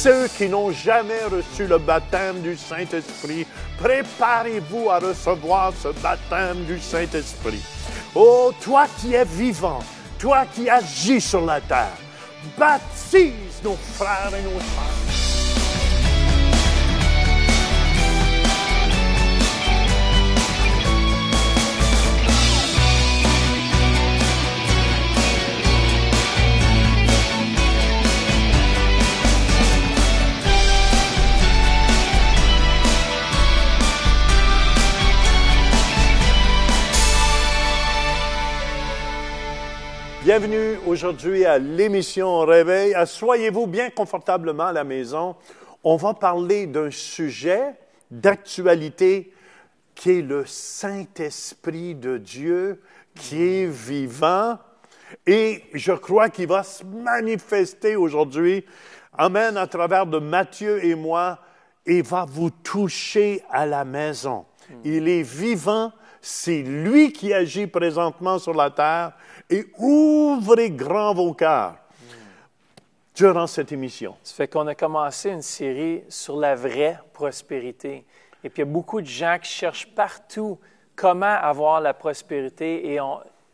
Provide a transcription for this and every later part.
ceux qui n'ont jamais reçu le baptême du Saint-Esprit, préparez-vous à recevoir ce baptême du Saint-Esprit. Oh, toi qui es vivant, toi qui agis sur la terre, baptise nos frères et nos sœurs. Bienvenue aujourd'hui à l'émission Réveil. Assoyez-vous bien confortablement à la maison. On va parler d'un sujet d'actualité qui est le Saint-Esprit de Dieu, qui est vivant et je crois qu'il va se manifester aujourd'hui. Amen, à travers de Matthieu et moi, et va vous toucher à la maison. Il est vivant, c'est lui qui agit présentement sur la terre. Et ouvrez grand vos cœurs durant cette émission. Ça fait qu'on a commencé une série sur la vraie prospérité. Et puis, il y a beaucoup de gens qui cherchent partout comment avoir la prospérité. Et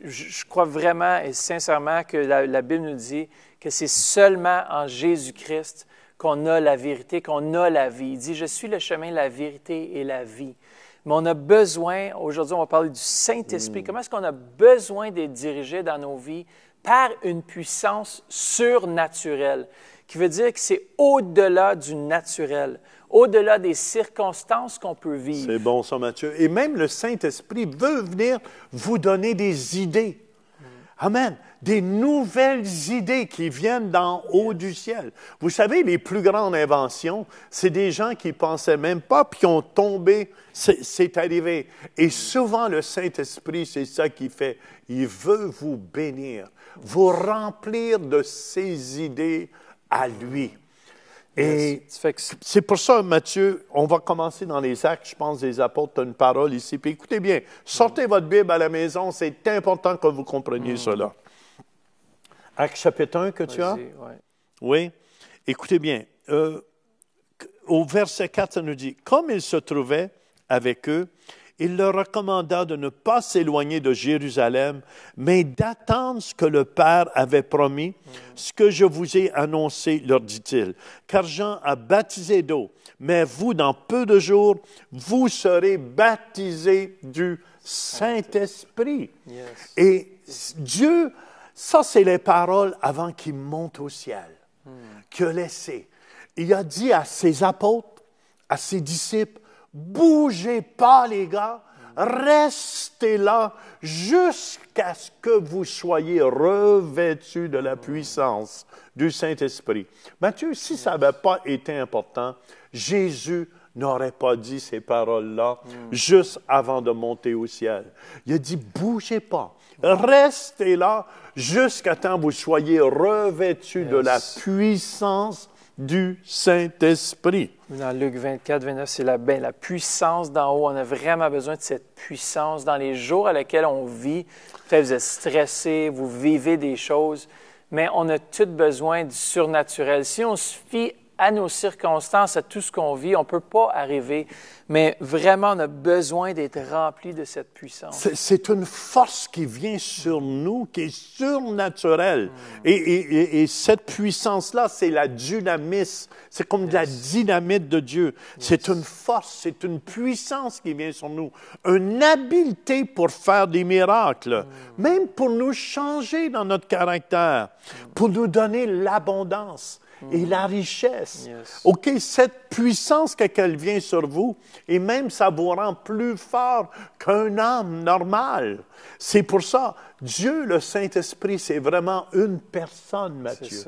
je crois vraiment et sincèrement que la Bible nous dit que c'est seulement en Jésus-Christ qu'on a la vérité, qu'on a la vie. Il dit « Je suis le chemin, la vérité et la vie ». Mais on a besoin, aujourd'hui on va parler du Saint-Esprit, comment est-ce qu'on a besoin d'être dirigé dans nos vies par une puissance surnaturelle, qui veut dire que c'est au-delà du naturel, au-delà des circonstances qu'on peut vivre. C'est bon ça, Matthieu. Et même le Saint-Esprit veut venir vous donner des idées. Amen. Des nouvelles idées qui viennent d'en haut du ciel. Vous savez, les plus grandes inventions, c'est des gens qui ne pensaient même pas, puis qui ont tombé, c'est arrivé. Et souvent, le Saint-Esprit, c'est ça qu'il fait. Il veut vous bénir, vous remplir de ses idées à lui. Et c'est pour ça, Matthieu, on va commencer dans les Actes, je pense, des apôtres, tu as une parole ici. Puis écoutez bien, sortez votre Bible à la maison, c'est important que vous compreniez cela. Actes chapitre 1 que tu as? Ouais. Oui. Écoutez bien, au verset 4, ça nous dit, « Comme il se trouvait avec eux, il leur recommanda de ne pas s'éloigner de Jérusalem, mais d'attendre ce que le Père avait promis, ce que je vous ai annoncé, leur dit-il. Car Jean a baptisé d'eau, mais vous, dans peu de jours, vous serez baptisés du Saint-Esprit. Yes. » Et Dieu, ça c'est les paroles avant qu'il monte au ciel, qu'il a laissé. Il a dit à ses apôtres, à ses disciples, bougez pas, les gars. Restez là jusqu'à ce que vous soyez revêtus de la puissance du Saint-Esprit. Matthieu, si ça n'avait pas été important, Jésus n'aurait pas dit ces paroles-là juste avant de monter au ciel. Il a dit, bougez pas. Restez là jusqu'à temps que vous soyez revêtus de la puissance du Saint-Esprit. Dans Luc 24, 29, c'est la puissance d'en haut. On a vraiment besoin de cette puissance dans les jours à lesquels on vit. Peut-être vous êtes stressé, vous vivez des choses, mais on a tous besoin du surnaturel. Si on se fie à nos circonstances, à tout ce qu'on vit, on ne peut pas arriver. Mais vraiment, on a besoin d'être rempli de cette puissance. C'est une force qui vient sur nous, qui est surnaturelle. Et cette puissance-là, c'est la dynamis. C'est comme de la dynamite de Dieu. C'est une force, c'est une puissance qui vient sur nous. Une habileté pour faire des miracles. Même pour nous changer dans notre caractère. Pour nous donner l'abondance. Et la richesse. Yes. OK, cette puissance qu'elle vient sur vous, et même ça vous rend plus fort qu'un homme normal. C'est pour ça, Dieu, le Saint-Esprit, c'est vraiment une personne, Matthieu.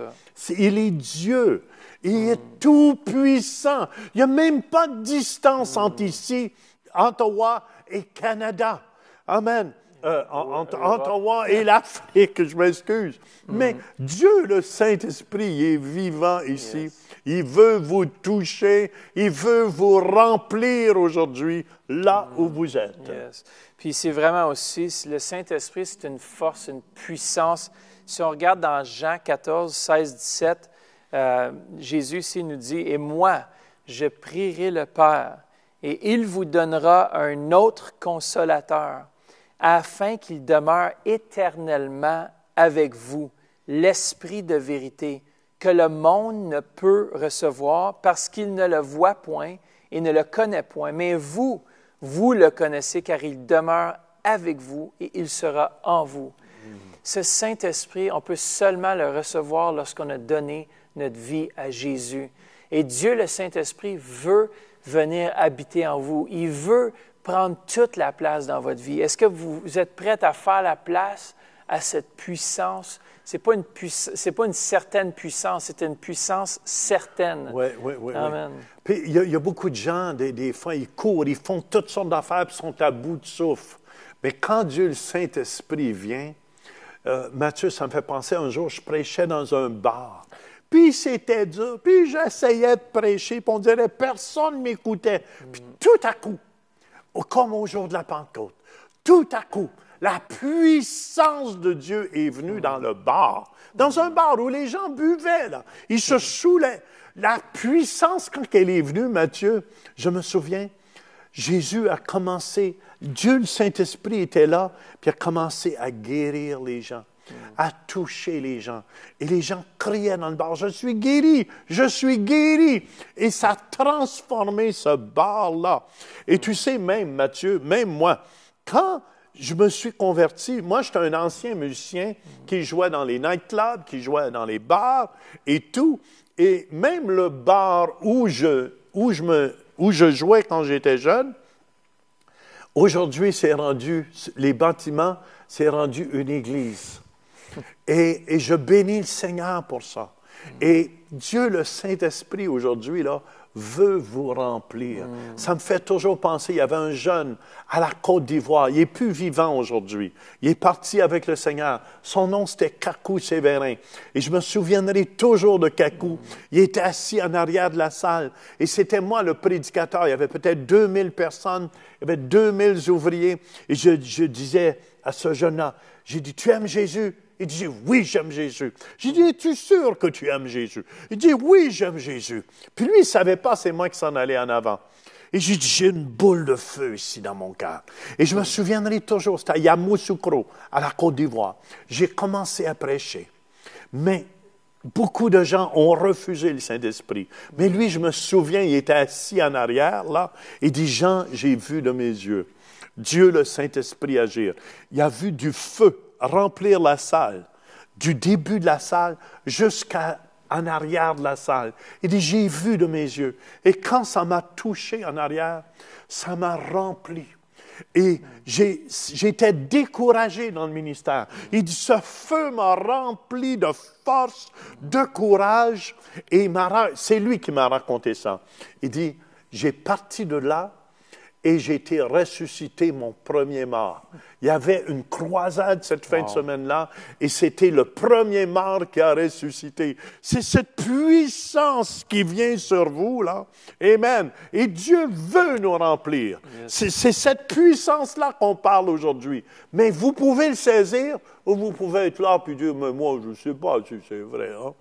Il est Dieu. Il est tout puissant. Il n'y a même pas de distance entre ici, Ottawa et Canada. Amen. Entre Ottawa et l'Afrique, je m'excuse. Mais Dieu, le Saint-Esprit, il est vivant ici. Yes. Il veut vous toucher. Il veut vous remplir aujourd'hui, là où vous êtes. Yes. Puis c'est vraiment aussi, le Saint-Esprit, c'est une force, une puissance. Si on regarde dans Jean 14, 16, 17, Jésus ici nous dit, « Et moi, je prierai le Père, et il vous donnera un autre consolateur, afin qu'il demeure éternellement avec vous, l'Esprit de vérité, que le monde ne peut recevoir parce qu'il ne le voit point et ne le connaît point. Mais vous, vous le connaissez car il demeure avec vous et il sera en vous. » Ce Saint-Esprit, on peut seulement le recevoir lorsqu'on a donné notre vie à Jésus. Et Dieu, le Saint-Esprit, veut venir habiter en vous. Il veut prendre toute la place dans votre vie. Est-ce que vous êtes prêts à faire la place à cette puissance? Ce n'est pas une certaine puissance, c'est une puissance certaine. Oui. Amen. Puis il y a beaucoup de gens, des fois, ils courent, ils font toutes sortes d'affaires, puis sont à bout de souffle. Mais quand Dieu, le Saint-Esprit, vient, Mathieu, ça me fait penser, un jour, je prêchais dans un bar. Puis c'était dur, puis j'essayais de prêcher, puis on dirait personne ne m'écoutait. Puis tout à coup, comme au jour de la Pentecôte, tout à coup, la puissance de Dieu est venue dans le bar, dans un bar où les gens buvaient, là. Ils se saoulaient. La puissance, quand elle est venue, Matthieu, je me souviens, Jésus a commencé, Dieu, le Saint-Esprit était là, puis a commencé à guérir les gens, à toucher les gens. Et les gens criaient dans le bar, « Je suis guéri, je suis guéri! » Et ça a transformé ce bar-là. Et tu sais, même, Matthieu, même moi, quand je me suis converti, moi, j'étais un ancien musicien qui jouait dans les nightclubs, qui jouait dans les bars et tout. Et même le bar où je jouais quand j'étais jeune, aujourd'hui, les bâtiments, c'est rendu une église. Et je bénis le Seigneur pour ça. Et Dieu, le Saint-Esprit, aujourd'hui, là, veut vous remplir. Ça me fait toujours penser, il y avait un jeune à la Côte d'Ivoire, il n'est plus vivant aujourd'hui. Il est parti avec le Seigneur. Son nom, c'était Kakou Sévérin. Et je me souviendrai toujours de Kakou. Il était assis en arrière de la salle. Et c'était moi le prédicateur. Il y avait peut-être 2000 personnes, il y avait 2000 ouvriers. Et je disais à ce jeune-là, j'ai dit, « Tu aimes Jésus? » Il dit, « Oui, j'aime Jésus. » J'ai dit, « Es-tu sûr que tu aimes Jésus? » Il dit, « Oui, j'aime Jésus. » Puis lui, il ne savait pas, c'est moi qui s'en allais en avant. Et j'ai dit, « J'ai une boule de feu ici dans mon cœur. » Et je me souviendrai toujours, c'était à Yamoussoukro, à la Côte d'Ivoire. J'ai commencé à prêcher. Mais beaucoup de gens ont refusé le Saint-Esprit. Mais lui, je me souviens, il était assis en arrière, là. Il dit, « Jean, j'ai vu de mes yeux Dieu, le Saint-Esprit, agir. » Il a vu du feu remplir la salle, du début de la salle jusqu'en arrière de la salle. Il dit, j'ai vu de mes yeux. Et quand ça m'a touché en arrière, ça m'a rempli. Et j'étais découragé dans le ministère. Il dit, ce feu m'a rempli de force, de courage. Et c'est lui qui m'a raconté ça. Il dit, j'ai parti de là, et j'ai été ressuscité, mon premier mort. Il y avait une croisade cette fin de semaine-là, et c'était le premier mort qui a ressuscité. C'est cette puissance qui vient sur vous, là. Amen. Et Dieu veut nous remplir. Yes. C'est cette puissance-là qu'on parle aujourd'hui. Mais vous pouvez le saisir, ou vous pouvez être là, puis dire, mais moi, je ne sais pas si c'est vrai. Hein?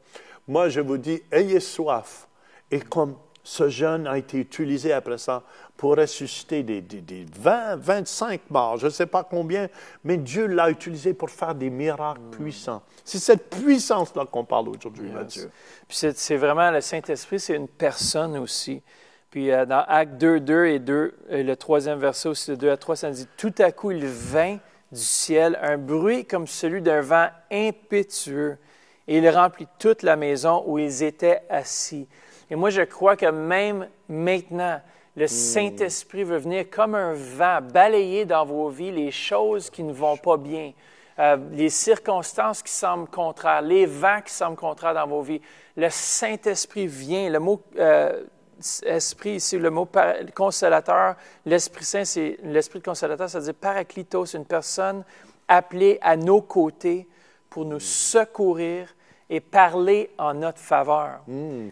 Moi, je vous dis, ayez soif. Et comme ce jeune a été utilisé après ça pour ressusciter des 20, 25 morts, je ne sais pas combien, mais Dieu l'a utilisé pour faire des miracles puissants. C'est cette puissance-là qu'on parle aujourd'hui, Matthieu. Puis c'est vraiment le Saint-Esprit, c'est une personne aussi. Puis dans Actes 2, 2 et 2, le troisième verset aussi, de 2 à 3, ça dit « Tout à coup, il vint du ciel un bruit comme celui d'un vent impétueux, et il remplit toute la maison où ils étaient assis. » Et moi, je crois que même maintenant, le Saint-Esprit veut venir comme un vent, balayer dans vos vies les choses qui ne vont pas bien, les circonstances qui semblent contraires, les vents qui semblent contraires dans vos vies. Le Saint-Esprit vient. Le mot esprit, c'est le mot consolateur. L'Esprit Saint, c'est l'Esprit de consolateur, ça veut dire parakletos, une personne appelée à nos côtés pour nous secourir et parler en notre faveur.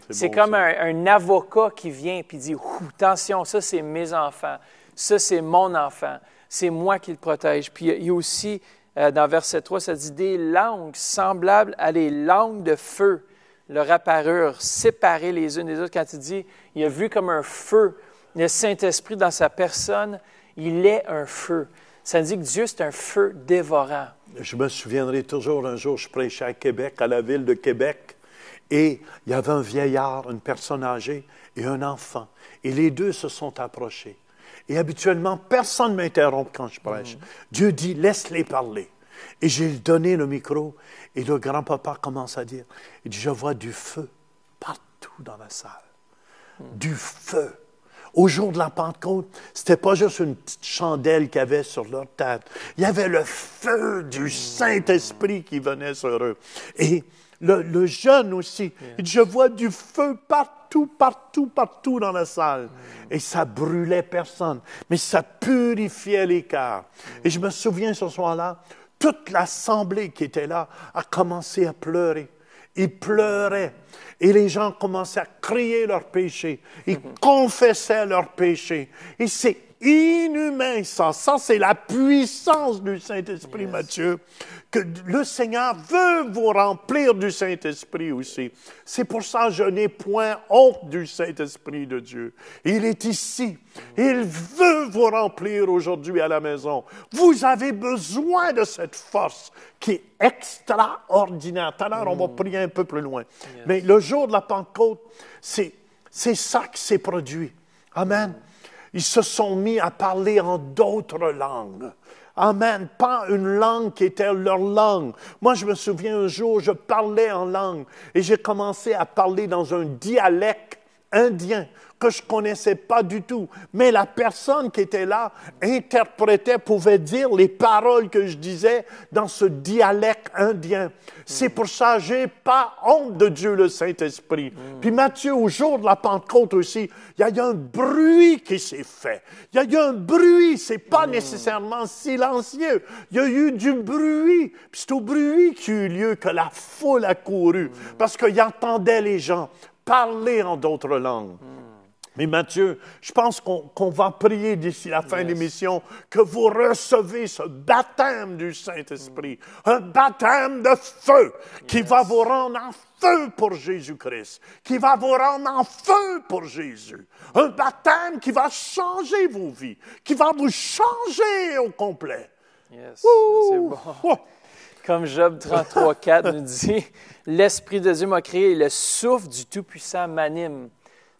C'est bon, comme un avocat qui vient et dit « Attention, ça c'est mes enfants, ça c'est mon enfant, c'est moi qui le protège. » Puis il y a aussi, dans verset 3, ça dit « Des langues semblables à des langues de feu leur apparurent séparés les unes des autres. Quand il dit, il a vu comme un feu le Saint-Esprit dans sa personne, il est un feu. Ça dit que Dieu, c'est un feu dévorant. Je me souviendrai toujours, un jour, je prêchais à Québec, à la ville de Québec, et il y avait un vieillard, une personne âgée et un enfant. Et les deux se sont approchés. Et habituellement, personne ne m'interrompt quand je prêche. Dieu dit, laisse-les parler. Et j'ai donné le micro, et le grand-papa commence à dire, il dit, je vois du feu partout dans la salle. Du feu. Au jour de la Pentecôte, c'était pas juste une petite chandelle qu'il y avait sur leur tête. Il y avait le feu du Saint-Esprit qui venait sur eux. Et le jeune aussi, il dit, je vois du feu partout, partout, partout dans la salle. Et ça brûlait personne, mais ça purifiait les cœurs. Et je me souviens ce soir-là, toute l'assemblée qui était là a commencé à pleurer. Ils pleuraient. Et les gens commençaient à crier leurs péchés. Ils confessaient leurs péchés. Et c'est inhumain, ça. Ça, c'est la puissance du Saint-Esprit, Matthieu. Que le Seigneur veut vous remplir du Saint-Esprit aussi. C'est pour ça que je n'ai point honte du Saint-Esprit de Dieu. Il est ici. Il veut vous remplir aujourd'hui à la maison. Vous avez besoin de cette force qui est extraordinaire. Tout à l'heure, on va prier un peu plus loin. Mais le jour de la Pentecôte, c'est ça qui s'est produit. Amen. Ils se sont mis à parler en d'autres langues. Amen. Pas une langue qui était leur langue. Moi, je me souviens un jour, je parlais en langue et j'ai commencé à parler dans un dialecte indien que je ne connaissais pas du tout. Mais la personne qui était là interprétait, pouvait dire les paroles que je disais dans ce dialecte indien. C'est pour ça que je n'ai pas honte de Dieu, le Saint-Esprit. Puis Matthieu, au jour de la Pentecôte aussi, il y a eu un bruit qui s'est fait. Il y a eu un bruit, c'est pas nécessairement silencieux. Il y a eu du bruit. Puis c'est au bruit qui a eu lieu que la foule a couru. Parce qu'il entendait les gens parler en d'autres langues. Mais Matthieu, je pense qu'on va prier d'ici la fin de l'émission que vous recevez ce baptême du Saint-Esprit, un baptême de feu qui va vous rendre en feu pour Jésus-Christ, qui va vous rendre en feu pour Jésus, un baptême qui va changer vos vies, qui va vous changer au complet. Yes, c'est bon. Comme Job 33,4 nous dit, « L'Esprit de Dieu m'a créé et le souffle du Tout-Puissant m'anime. »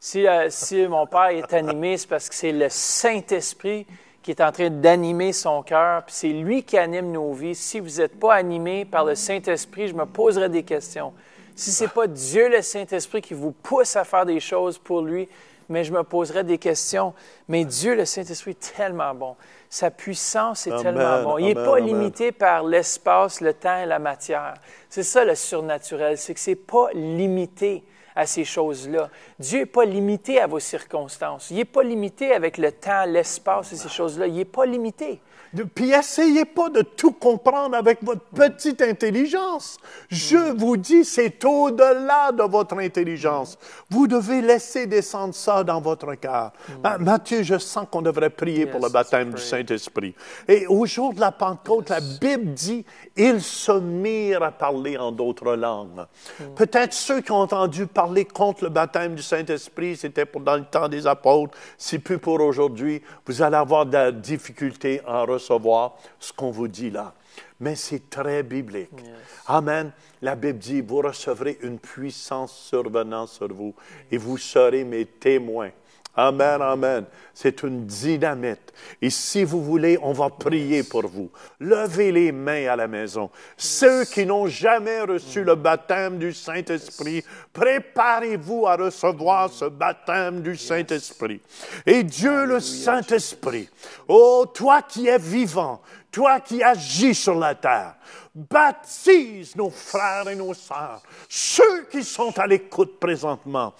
Si mon Père est animé, c'est parce que c'est le Saint-Esprit qui est en train d'animer son cœur, puis c'est lui qui anime nos vies. Si vous n'êtes pas animé par le Saint-Esprit, je me poserai des questions. Si ce n'est pas Dieu, le Saint-Esprit, qui vous pousse à faire des choses pour lui, mais je me poserai des questions. Mais Dieu, le Saint-Esprit, est tellement bon. Sa puissance est tellement bon. Il n'est pas limité par l'espace, le temps et la matière. C'est ça le surnaturel, c'est que ce n'est pas limité à ces choses-là. Dieu n'est pas limité à vos circonstances. Il n'est pas limité avec le temps, l'espace et ces choses-là. Il n'est pas limité. Puis essayez pas de tout comprendre avec votre petite intelligence. Je vous dis, c'est au-delà de votre intelligence. Vous devez laisser descendre ça dans votre cœur. Matthieu, je sens qu'on devrait prier pour le baptême du Saint-Esprit. Et au jour de la Pentecôte, la Bible dit, ils se mirent à parler en d'autres langues. Peut-être ceux qui ont entendu parler contre le baptême du Saint-Esprit, c'était dans le temps des apôtres, c'est plus pour aujourd'hui. Vous allez avoir de la difficulté à recevoir ce qu'on vous dit là. Mais c'est très biblique. Yes. Amen. La Bible dit, vous recevrez une puissance survenant sur vous et vous serez mes témoins. Amen, amen. C'est une dynamite. Et si vous voulez, on va prier pour vous. Levez les mains à la maison. Ceux qui n'ont jamais reçu le baptême du Saint-Esprit, préparez-vous à recevoir ce baptême du Saint-Esprit. Et Dieu, le Saint-Esprit, oh, toi qui es vivant, toi qui agis sur la terre, baptise nos frères et nos sœurs, ceux qui sont à l'écoute présentement.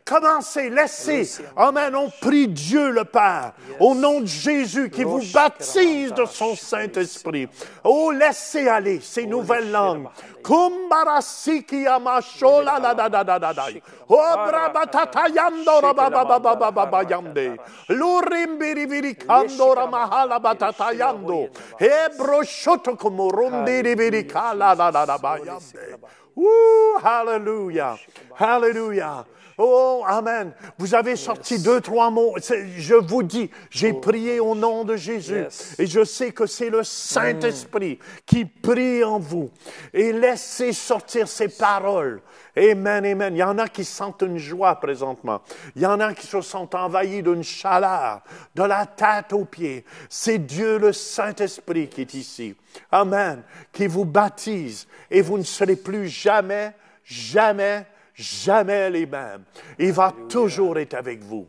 Commencez, laissez. Amen. On prie Dieu le Père, au nom de Jésus, qui vous baptise de son Saint-Esprit. Oh, laissez aller ces nouvelles langues. Kumbarasiki amashola la la da da da da da. Obra batata yandora ba ba ba ba ba ba ba yande. Lurimbiri viri kandora mahala batata yando. Hebro shoto como rondiri viri kala la la la ba yande. Hallelujah. Hallelujah. Oh, Amen. Vous avez sorti 2, 3 mots. Je vous dis, j'ai prié au nom de Jésus. Yes. Et je sais que c'est le Saint-Esprit qui prie en vous. Et laissez sortir ces paroles. Amen, amen. Il y en a qui sentent une joie présentement. Il y en a qui se sont envahis d'une chaleur, de la tête aux pieds. C'est Dieu le Saint-Esprit qui est ici. Amen. Qui vous baptise. Et vous ne serez plus jamais, jamais, jamais les mêmes. Il va toujours être avec vous.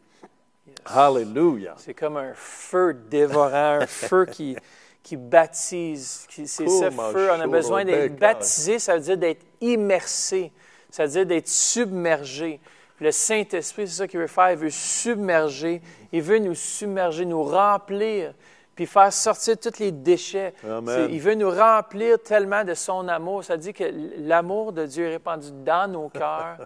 Yes. Hallelujah. C'est comme un feu dévorant, un feu qui baptise. C'est ce feu, on a besoin d'être baptisé, ça veut dire d'être immersé, ça veut dire d'être submergé. Le Saint-Esprit, c'est ça qu'il veut faire, il veut submerger, il veut nous submerger, nous remplir, puis faire sortir tous les déchets. Il veut nous remplir tellement de son amour. Ça dit que l'amour de Dieu est répandu dans nos cœurs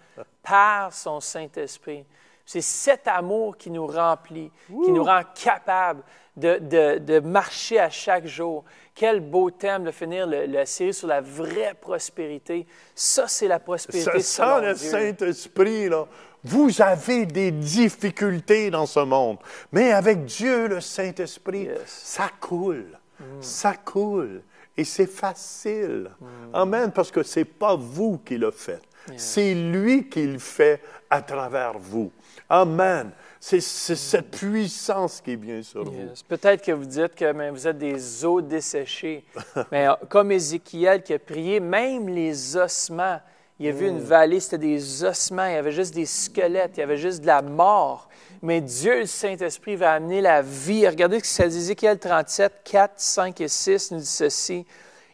par son Saint-Esprit. C'est cet amour qui nous remplit, qui nous rend capables de marcher à chaque jour. Quel beau thème de finir la série sur la vraie prospérité. Ça, c'est la prospérité sans le Saint-Esprit, là, vous avez des difficultés dans ce monde. Mais avec Dieu, le Saint-Esprit, ça coule. Ça coule. Et c'est facile. Amen. Parce que ce n'est pas vous qui le faites. C'est lui qui le fait à travers vous. Amen. C'est cette puissance qui vient sur vous. Peut-être que vous dites que vous êtes des os desséchés. Mais comme Ézéchiel qui a prié, même les ossements, il a vu une vallée, c'était des ossements, il y avait juste des squelettes, il y avait juste de la mort. Mais Dieu, le Saint-Esprit, va amener la vie. Regardez ce que ça dit, Ézéchiel 37, 4, 5 et 6 nous dit ceci.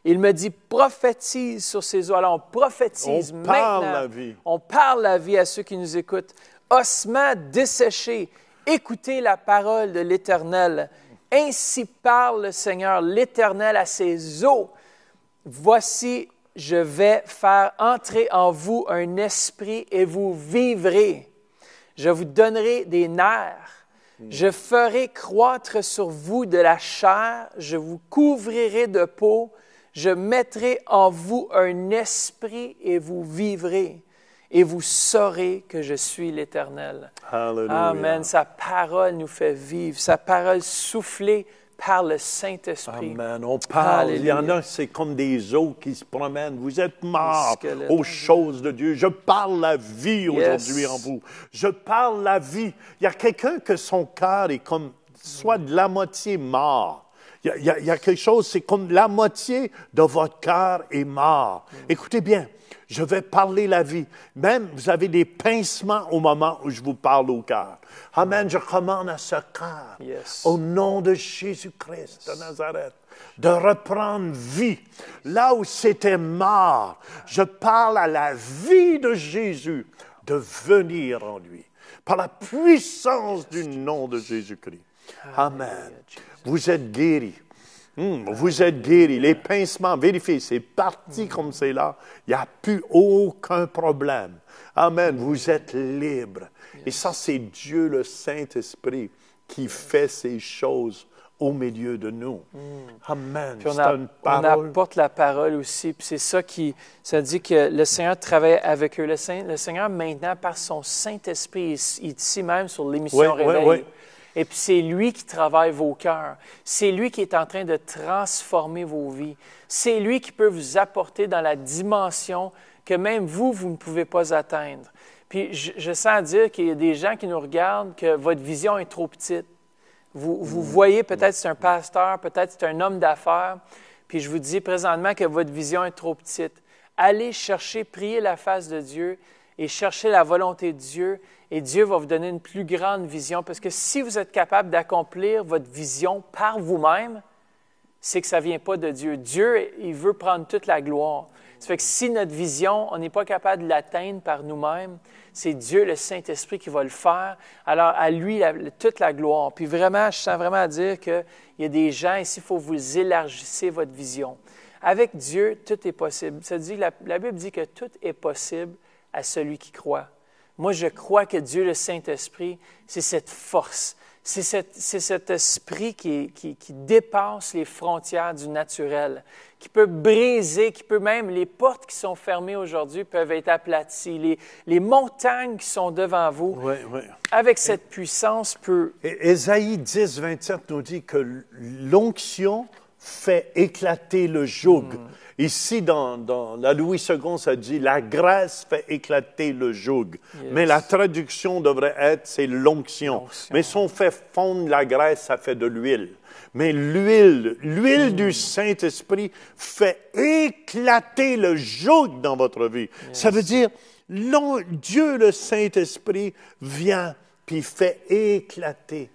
Il me dit, prophétise sur ces eaux. Alors, on prophétise maintenant. On parle la vie. On parle la vie à ceux qui nous écoutent. Ossements desséchés, écoutez la parole de l'Éternel. Ainsi parle le Seigneur, l'Éternel à ses eaux. Voici, je vais faire entrer en vous un esprit et vous vivrez. Je vous donnerai des nerfs. Je ferai croître sur vous de la chair. Je vous couvrirai de peau. Je mettrai en vous un esprit et vous vivrez. Et vous saurez que je suis l'Éternel. Hallelujah. Amen. Sa parole nous fait vivre. Sa parole soufflée par le Saint-Esprit. Amen. On parle. Alléluia. Il y en a, c'est comme des eaux qui se promènent. Vous êtes morts aux choses de Dieu. Je parle la vie aujourd'hui en vous. Je parle la vie. Il y a quelqu'un que son cœur est comme soit de la moitié mort. Il y a quelque chose, c'est comme la moitié de votre cœur est mort. Écoutez bien. Je vais parler la vie. Même, vous avez des pincements au moment où je vous parle au cœur. Amen. Je commande à ce cœur, au nom de Jésus-Christ de Nazareth, de reprendre vie. Là où c'était mort, je parle à la vie de Jésus de venir en lui. Par la puissance du nom de Jésus-Christ. Amen. Vous êtes guéris. Vous êtes guéris. Les pincements, vérifiez, c'est parti comme c'est là. Il n'y a plus aucun problème. Amen. Vous êtes libre. Et ça, c'est Dieu, le Saint-Esprit, qui fait ces choses au milieu de nous. Amen. Puis on apporte la parole aussi. Puis c'est ça ça dit que le Seigneur travaille avec eux. Le Seigneur, maintenant, par son Saint-Esprit, est ici même sur l'émission Réveil. Oui. Et puis c'est lui qui travaille vos cœurs. C'est lui qui est en train de transformer vos vies. C'est lui qui peut vous apporter dans la dimension que même vous ne pouvez pas atteindre. Puis je sens dire qu'il y a des gens qui nous regardent, que votre vision est trop petite. Vous voyez, peut-être c'est un pasteur, peut-être c'est un homme d'affaires. Puis je vous dis présentement que votre vision est trop petite. Allez chercher, prier la face de Dieu et chercher la volonté de Dieu. Et Dieu va vous donner une plus grande vision. Parce que si vous êtes capable d'accomplir votre vision par vous-même, c'est que ça ne vient pas de Dieu. Dieu, il veut prendre toute la gloire. Ça fait que si notre vision, on n'est pas capable de l'atteindre par nous-mêmes, c'est Dieu, le Saint-Esprit, qui va le faire. Alors, à lui, toute la gloire. Puis vraiment, je sens vraiment à dire qu'il y a des gens ici, il faut que vous élargissez votre vision. Avec Dieu, tout est possible. Ça dit, la Bible dit que tout est possible à celui qui croit. Moi, je crois que Dieu, le Saint-Esprit, c'est cette force. C'est cet esprit qui dépasse les frontières du naturel, qui peut briser, qui peut même, les portes qui sont fermées aujourd'hui peuvent être aplaties. Les montagnes qui sont devant vous, avec cette puissance, peut... Ésaïe 10, 27 nous dit que l'onction fait éclater le joug. Ici, dans la Louis II, ça dit « la grâce fait éclater le joug ». Mais la traduction devrait être « c'est l'onction ». Mais si on fait fondre la graisse, ça fait de l'huile. Mais l'huile du Saint-Esprit fait éclater le joug dans votre vie. Ça veut dire, Dieu, le Saint-Esprit, vient puis fait éclater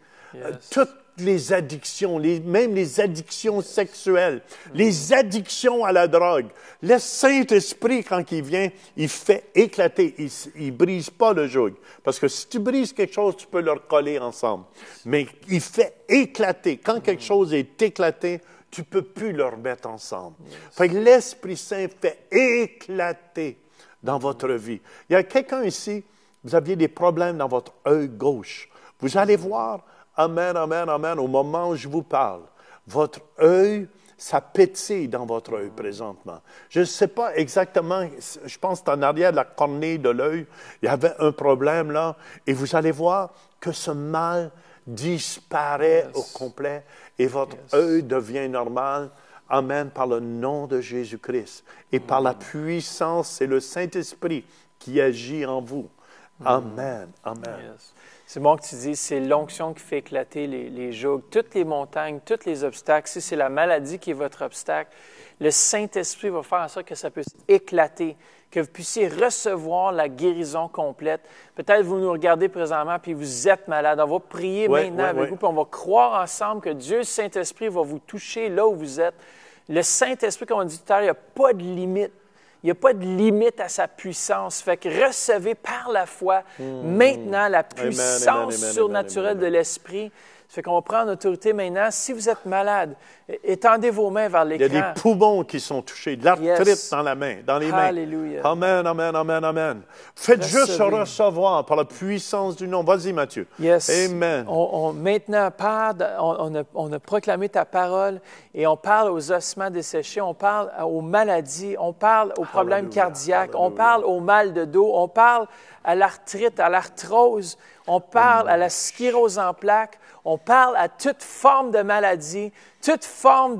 toutes les addictions, même les addictions sexuelles, les addictions à la drogue. Le Saint-Esprit, quand il vient, il fait éclater. Il brise pas le joug. Parce que si tu brises quelque chose, tu peux le recoller ensemble. Mais il fait éclater. Quand quelque chose est éclaté, tu peux plus le remettre ensemble. Fait que l'Esprit Saint fait éclater dans votre vie. Il y a quelqu'un ici, vous aviez des problèmes dans votre œil gauche. Vous allez voir, amen, amen, amen, au moment où je vous parle, votre œil, ça pétille dans votre œil présentement. Je ne sais pas exactement, je pense que c'est en arrière de la cornée de l'œil, il y avait un problème là, et vous allez voir que ce mal disparaît au complet et votre œil devient normal. Amen, par le nom de Jésus-Christ et par la puissance, c'est le Saint-Esprit qui agit en vous. Amen, amen. C'est bon que tu dises, c'est l'onction qui fait éclater les jougs, toutes les montagnes, tous les obstacles. Si c'est la maladie qui est votre obstacle, le Saint-Esprit va faire en sorte que ça puisse éclater, que vous puissiez recevoir la guérison complète. Peut-être vous nous regardez présentement puis vous êtes malade. On va prier maintenant avec vous, puis on va croire ensemble que Dieu, le Saint-Esprit, va vous toucher là où vous êtes. Le Saint-Esprit, comme on dit tout à l'heure, il n'y a pas de limite. Il n'y a pas de limite à sa puissance. Fait que recevez par la foi maintenant la puissance surnaturelle de l'Esprit. Ça fait qu'on va prendre autorité maintenant. Si vous êtes malade, étendez vos mains vers l'écran. Il y a des poumons qui sont touchés, de l'arthrite dans la main, dans les mains. Alléluia. Amen, amen, amen, amen. Faites juste recevoir par la puissance du nom. Vas-y, Matthieu. Yes. Amen. Maintenant, Père, on a proclamé ta parole et on parle aux ossements desséchés, on parle aux maladies, on parle aux problèmes cardiaques, on parle au mal de dos, on parle à l'arthrite, à l'arthrose, on parle à la sclérose en plaques, on parle à toute forme de maladie, toute forme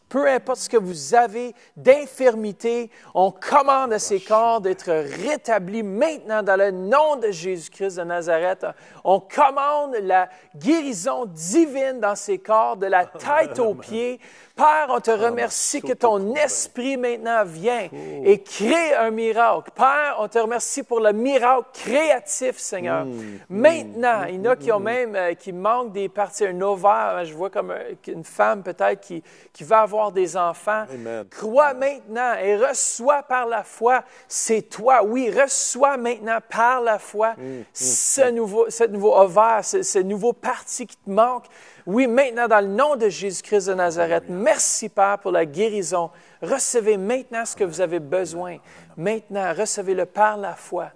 peu importe ce que vous avez d'infirmité, on commande à ces corps d'être rétablis maintenant dans le nom de Jésus-Christ de Nazareth. On commande la guérison divine dans ces corps, de la tête aux pieds. Père, on te remercie que ton esprit maintenant vient et crée un miracle. Père, on te remercie pour le miracle créatif, Seigneur. Maintenant, il y en a qui ont même, qui manquent des parties, un ovaire. Je vois comme une femme peut-être qui va avoir des enfants. Amen. Crois maintenant et reçois par la foi. C'est toi. Oui, reçois maintenant par la foi ce nouveau ovaire, ce nouveau parti qui te manque. Oui, maintenant, dans le nom de Jésus-Christ de Nazareth, merci, Père, pour la guérison. Recevez maintenant ce que vous avez besoin. Maintenant, recevez-le par la foi.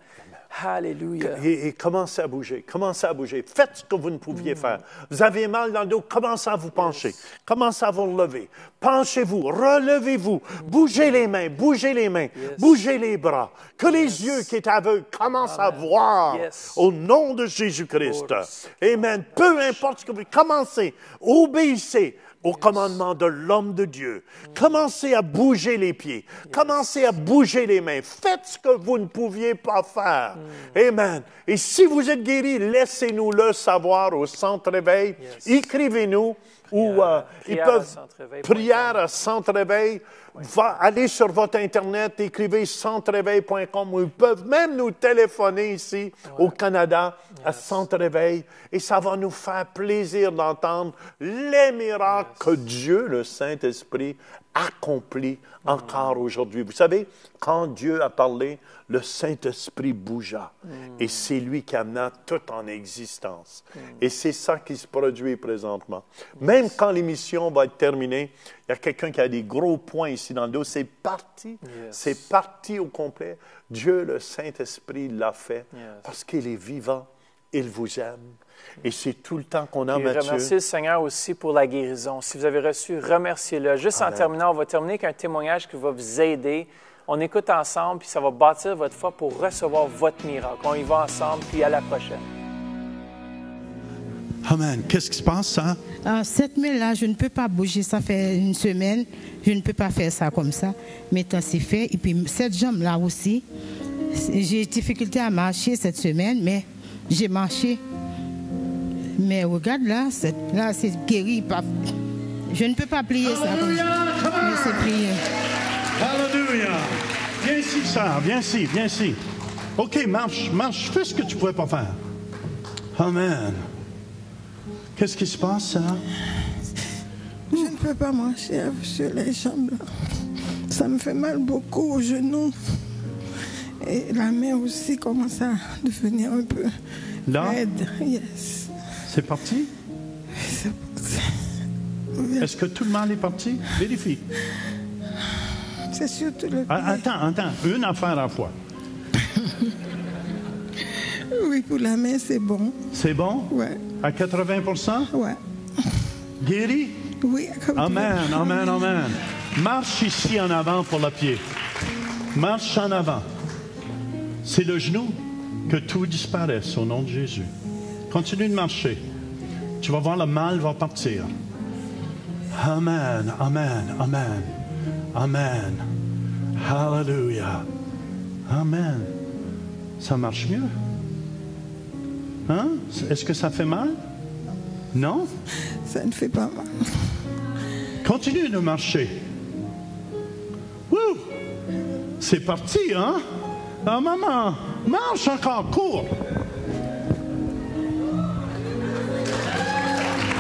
Alléluia. Et commencez à bouger, commencez à bouger. Faites ce que vous ne pouviez faire. Vous avez mal dans le dos, commencez à vous pencher. Commencez à vous relever. Penchez-vous, relevez-vous. Bougez les mains, bougez les bras. Que les yeux qui étaient aveugles commencent à voir au nom de Jésus-Christ. Amen. Peu importe ce que vous commencez, obéissez au commandement de l'homme de Dieu. Commencez à bouger les pieds. Commencez à bouger les mains. Faites ce que vous ne pouviez pas faire. Amen. Et si vous êtes guéri, laissez-nous le savoir au Centre Éveil. Écrivez-nous ou ils peuvent prière à Centre Éveil. Allez sur votre Internet, écrivez centreéveil.com ou ils peuvent même nous téléphoner ici au Canada à Centre Éveil et ça va nous faire plaisir d'entendre les miracles que Dieu, le Saint-Esprit, accomplit encore aujourd'hui. Vous savez, quand Dieu a parlé, le Saint-Esprit bougea. Et c'est lui qui amena tout en existence. Et c'est ça qui se produit présentement. Même quand l'émission va être terminée, il y a quelqu'un qui a des gros points ici dans le dos. C'est parti. C'est parti au complet. Dieu, le Saint-Esprit, l'a fait parce qu'il est vivant. Il vous aime. Et c'est tout le temps qu'on a, Mathieu. Remerciez le Seigneur aussi pour la guérison. Si vous avez reçu, remerciez-le. Juste en terminant, on va terminer avec un témoignage qui va vous aider. On écoute ensemble, puis ça va bâtir votre foi pour recevoir votre miracle. On y va ensemble, puis à la prochaine. Amen. Qu'est-ce qui se passe, ça? Cette main-là, je ne peux pas bouger. Ça fait une semaine. Je ne peux pas faire ça comme ça. Maintenant, c'est fait. Et puis, cette jambe-là aussi, j'ai difficulté à marcher cette semaine, mais j'ai marché. Mais regarde là, c'est guéri. Je ne peux pas plier ça. Mais c'est plié. Alléluia. Viens ici, Sarah. Viens ici, viens ici. OK, marche. Fais ce que tu ne pouvais pas faire. Amen. Qu'est-ce qui se passe, Sarah? Je ne peux pas marcher sur les jambes. Ça me fait mal beaucoup aux genoux. Et la main aussi commence à devenir un peu raide. Yes. C'est parti? C'est parti. Est-ce que tout le mal est parti? Vérifie. C'est surtout le pied. Attends. Une affaire à la fois. Oui, pour la main, c'est bon. C'est bon? Oui. À 80%? Oui. Guéri? Oui. Amen. Marche ici en avant pour le pied. Marche en avant. C'est le genou que tout disparaisse au nom de Jésus. Continue de marcher. Tu vas voir, le mal va partir. Amen. Hallelujah. Amen. Ça marche mieux? Hein? Est-ce que ça fait mal? Non? Ça ne fait pas mal. Continue de marcher. Wouh! C'est parti, hein? Ah, maman, marche encore, cours.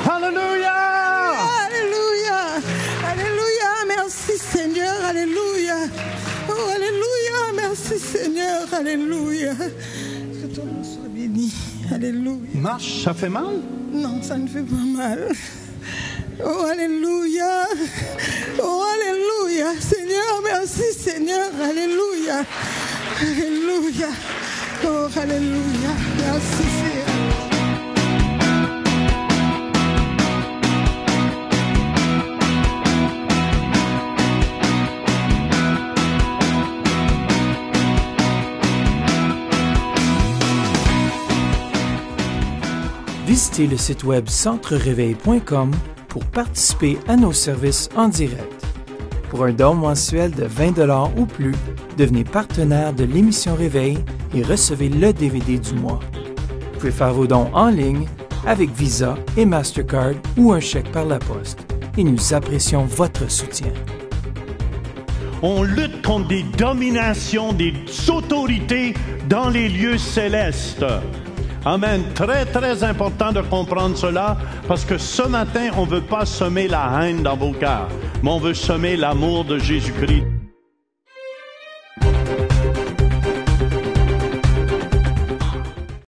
Alléluia! Alléluia, merci Seigneur, alléluia. Oh, alléluia, merci Seigneur, alléluia. Que ton nom soit béni, alléluia. Marche, ça fait mal? Non, ça ne fait pas mal. Oh, alléluia. Oh, alléluia. Seigneur, merci Seigneur, alléluia. Alléluia. Oh, alléluia. Merci Seigneur. Visitez le site web centrereveil.com pour participer à nos services en direct. Pour un don mensuel de 20 $ ou plus, devenez partenaire de l'émission Réveil et recevez le DVD du mois. Vous pouvez faire vos dons en ligne avec Visa et Mastercard ou un chèque par la poste. Et nous apprécions votre soutien. On lutte contre des dominations, des autorités dans les lieux célestes. Amen. Très, très important de comprendre cela parce que ce matin, on ne veut pas semer la haine dans vos cœurs, mais on veut semer l'amour de Jésus-Christ.